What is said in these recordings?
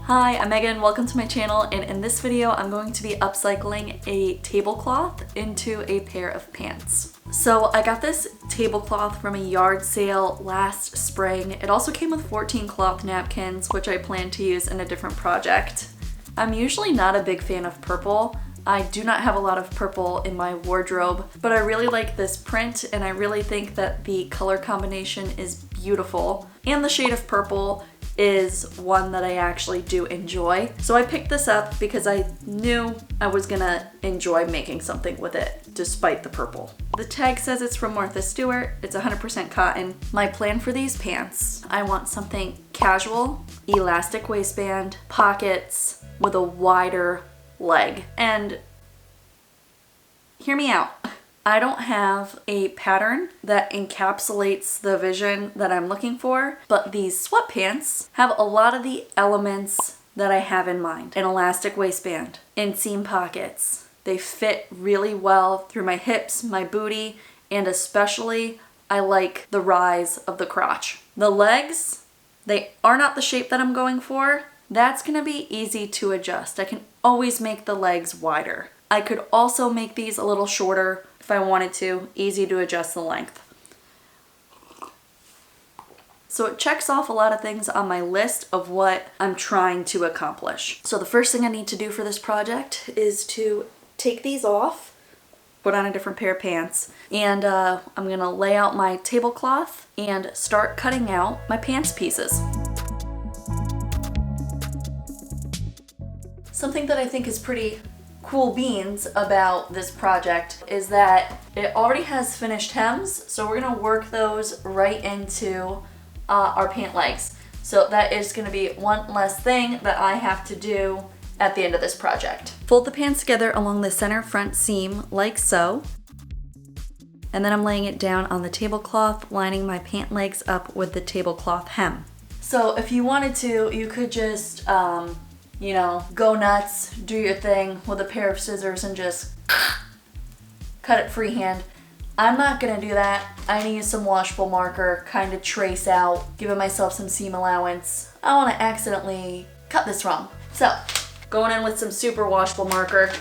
Hi, I'm Megan, welcome to my channel, and in this video I'm going to be upcycling a tablecloth into a pair of pants. So I got this tablecloth from a yard sale last spring. It also came with 14 cloth napkins, which I plan to use in a different project. I'm usually not a big fan of purple. I do not have a lot of purple in my wardrobe, but I really like this print and I really think that the color combination is beautiful. And the shade of purple is one that I actually do enjoy. So I picked this up because I knew I was gonna enjoy making something with it despite the purple. The tag says it's from Martha Stewart. It's 100% cotton. My plan for these pants, I want something casual, elastic waistband, pockets with a wider leg. And hear me out. I don't have a pattern that encapsulates the vision that I'm looking for, but these sweatpants have a lot of the elements that I have in mind. An elastic waistband, inseam pockets. They fit really well through my hips, my booty, and especially I like the rise of the crotch. The legs, they are not the shape that I'm going for. That's gonna be easy to adjust. I can always make the legs wider. I could also make these a little shorter if I wanted to, easy to adjust the length. So it checks off a lot of things on my list of what I'm trying to accomplish. So the first thing I need to do for this project is to take these off, put on a different pair of pants, and I'm gonna lay out my tablecloth and start cutting out my pants pieces. Something that I think is pretty cool beans about this project is that it already has finished hems, so we're gonna work those right into our pant legs. So that is gonna be one less thing that I have to do at the end of this project. Fold the pants together along the center front seam like so, and then I'm laying it down on the tablecloth, lining my pant legs up with the tablecloth hem. So if you wanted to, you could just go nuts, do your thing with a pair of scissors and just cut it freehand. I'm not gonna do that. I'm gonna use some washable marker, kind of trace out, giving myself some seam allowance. I wanna accidentally cut this wrong. So, going in with some super washable marker.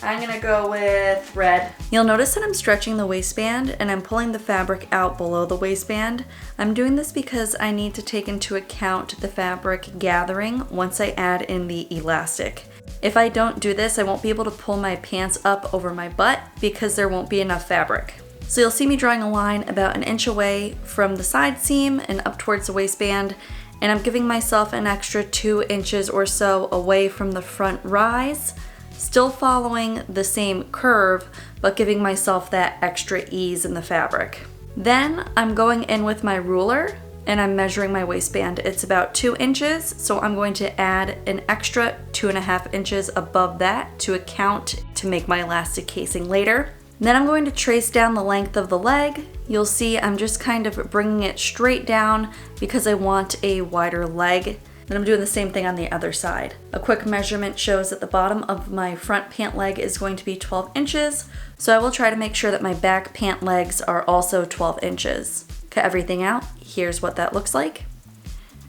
I'm gonna go with red. You'll notice that I'm stretching the waistband and I'm pulling the fabric out below the waistband. I'm doing this because I need to take into account the fabric gathering once I add in the elastic. If I don't do this, I won't be able to pull my pants up over my butt because there won't be enough fabric. So you'll see me drawing a line about 1 inch away from the side seam and up towards the waistband, and I'm giving myself an extra 2 inches or so away from the front rise, still following the same curve, but giving myself that extra ease in the fabric. Then I'm going in with my ruler and I'm measuring my waistband. It's about 2 inches, so I'm going to add an extra 2.5 inches above that to account to make my elastic casing later. Then I'm going to trace down the length of the leg. You'll see I'm just kind of bringing it straight down because I want a wider leg. Then I'm doing the same thing on the other side. A quick measurement shows that the bottom of my front pant leg is going to be 12 inches, so I will try to make sure that my back pant legs are also 12 inches. Cut everything out. Here's what that looks like.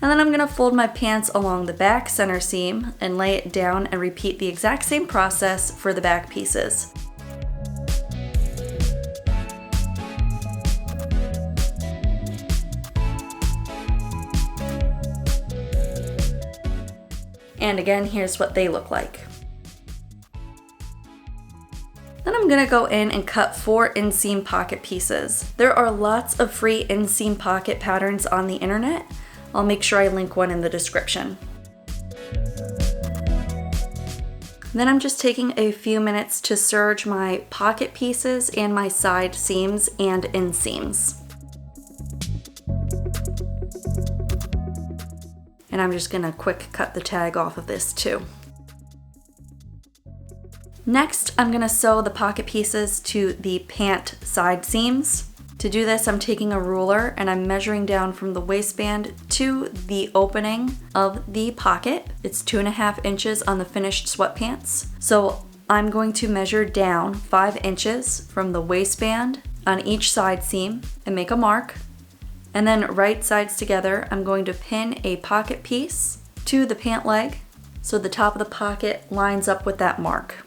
And then I'm gonna fold my pants along the back center seam and lay it down and repeat the exact same process for the back pieces. And again, here's what they look like. Then I'm gonna go in and cut 4 inseam pocket pieces. There are lots of free inseam pocket patterns on the internet. I'll make sure I link one in the description. Then I'm just taking a few minutes to serge my pocket pieces and my side seams and inseams. And I'm just gonna quick cut the tag off of this too. Next, I'm gonna sew the pocket pieces to the pant side seams. To do this, I'm taking a ruler and I'm measuring down from the waistband to the opening of the pocket. It's 2.5 inches on the finished sweatpants. So I'm going to measure down 5 inches from the waistband on each side seam and make a mark. And then right sides together, I'm going to pin a pocket piece to the pant leg so the top of the pocket lines up with that mark.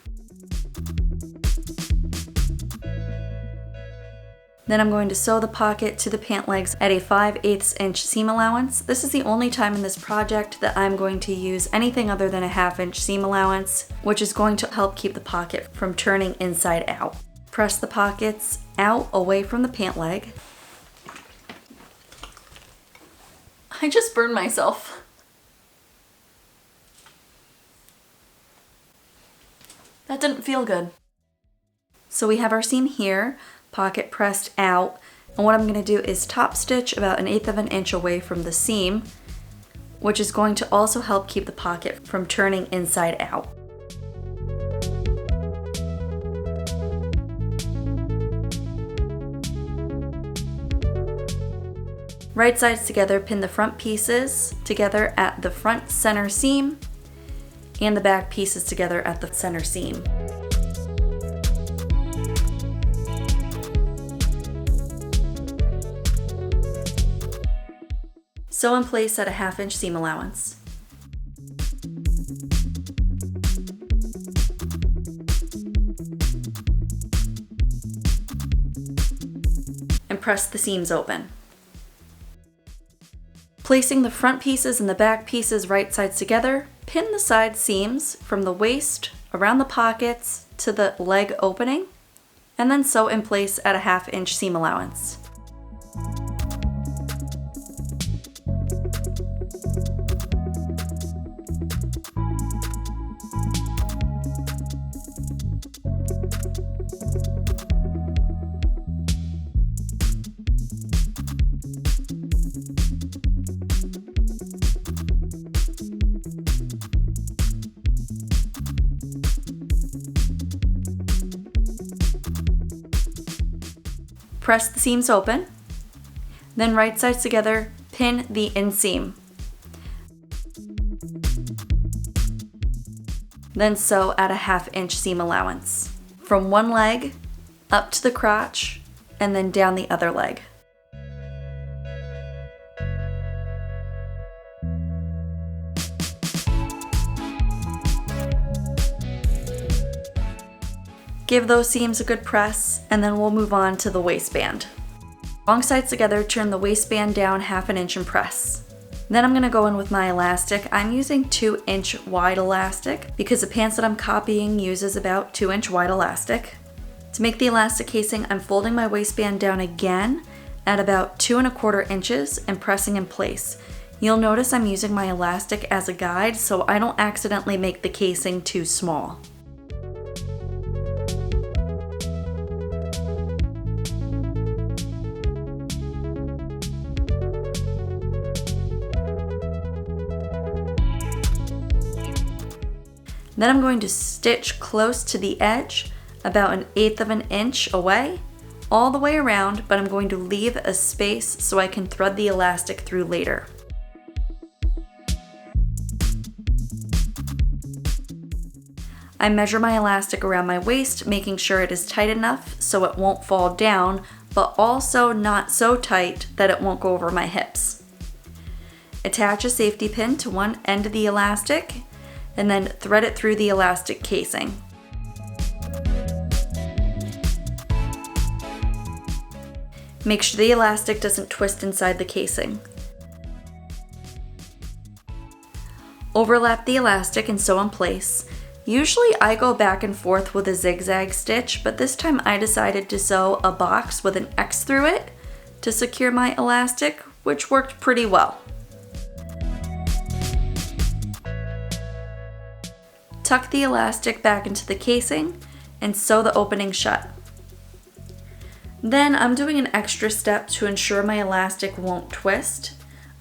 Then I'm going to sew the pocket to the pant legs at a 5/8 inch seam allowance. This is the only time in this project that I'm going to use anything other than a 1/2 inch seam allowance, which is going to help keep the pocket from turning inside out. Press the pockets out away from the pant leg. I just burned myself. That didn't feel good. So we have our seam here, pocket pressed out, and what I'm going to do is top stitch about 1/8 of an inch away from the seam, which is going to also help keep the pocket from turning inside out. Right sides together, pin the front pieces together at the front center seam and the back pieces together at the center seam. Sew in place at a 1/2 inch seam allowance. And press the seams open. Placing the front pieces and the back pieces right sides together, pin the side seams from the waist around the pockets to the leg opening, and then sew in place at a 1/2 inch seam allowance. Press the seams open, then right sides together, pin the inseam. Then sew at a 1/2 inch seam allowance from one leg up to the crotch and then down the other leg. Give those seams a good press, and then we'll move on to the waistband. Long sides together, turn the waistband down 1/2 inch and press. Then I'm gonna go in with my elastic. I'm using 2 inch wide elastic because the pants that I'm copying uses about 2 inch wide elastic. To make the elastic casing, I'm folding my waistband down again at about 2 1/4 inches and pressing in place. You'll notice I'm using my elastic as a guide so I don't accidentally make the casing too small. Then I'm going to stitch close to the edge, about 1/8 of an inch away, all the way around, but I'm going to leave a space so I can thread the elastic through later. I measure my elastic around my waist, making sure it is tight enough so it won't fall down, but also not so tight that it won't go over my hips. Attach a safety pin to one end of the elastic, and then thread it through the elastic casing. Make sure the elastic doesn't twist inside the casing. Overlap the elastic and sew in place. Usually I go back and forth with a zigzag stitch, but this time I decided to sew a box with an X through it to secure my elastic, which worked pretty well. Tuck the elastic back into the casing and sew the opening shut. Then I'm doing an extra step to ensure my elastic won't twist.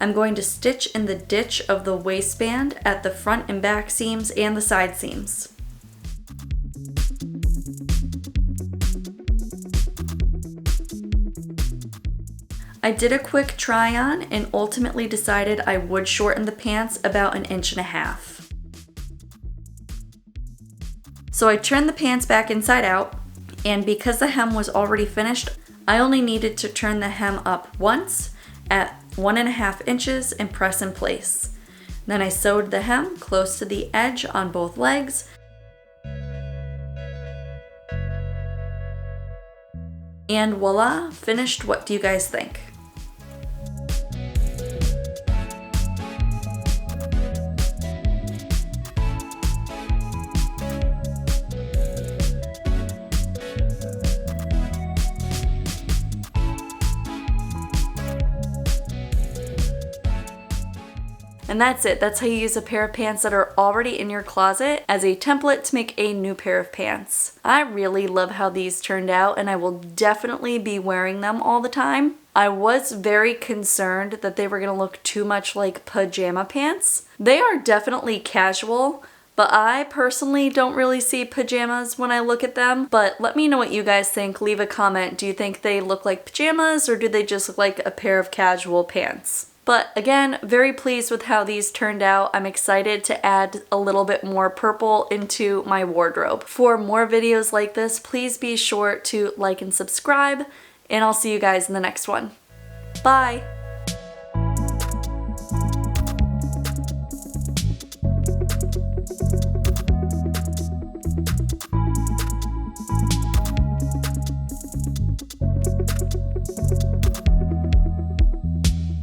I'm going to stitch in the ditch of the waistband at the front and back seams and the side seams. I did a quick try on and ultimately decided I would shorten the pants about 1.5 inches. So I turned the pants back inside out, and because the hem was already finished, I only needed to turn the hem up once at 1.5 inches and press in place. Then I sewed the hem close to the edge on both legs. And voila, finished. What do you guys think? And that's it. That's how you use a pair of pants that are already in your closet as a template to make a new pair of pants. I really love how these turned out, and I will definitely be wearing them all the time. I was very concerned that they were going to look too much like pajama pants. They are definitely casual, but I personally don't really see pajamas when I look at them. But let me know what you guys think. Leave a comment. Do you think they look like pajamas, or do they just look like a pair of casual pants? But again, very pleased with how these turned out. I'm excited to add a little bit more purple into my wardrobe. For more videos like this, please be sure to like and subscribe, and I'll see you guys in the next one. Bye!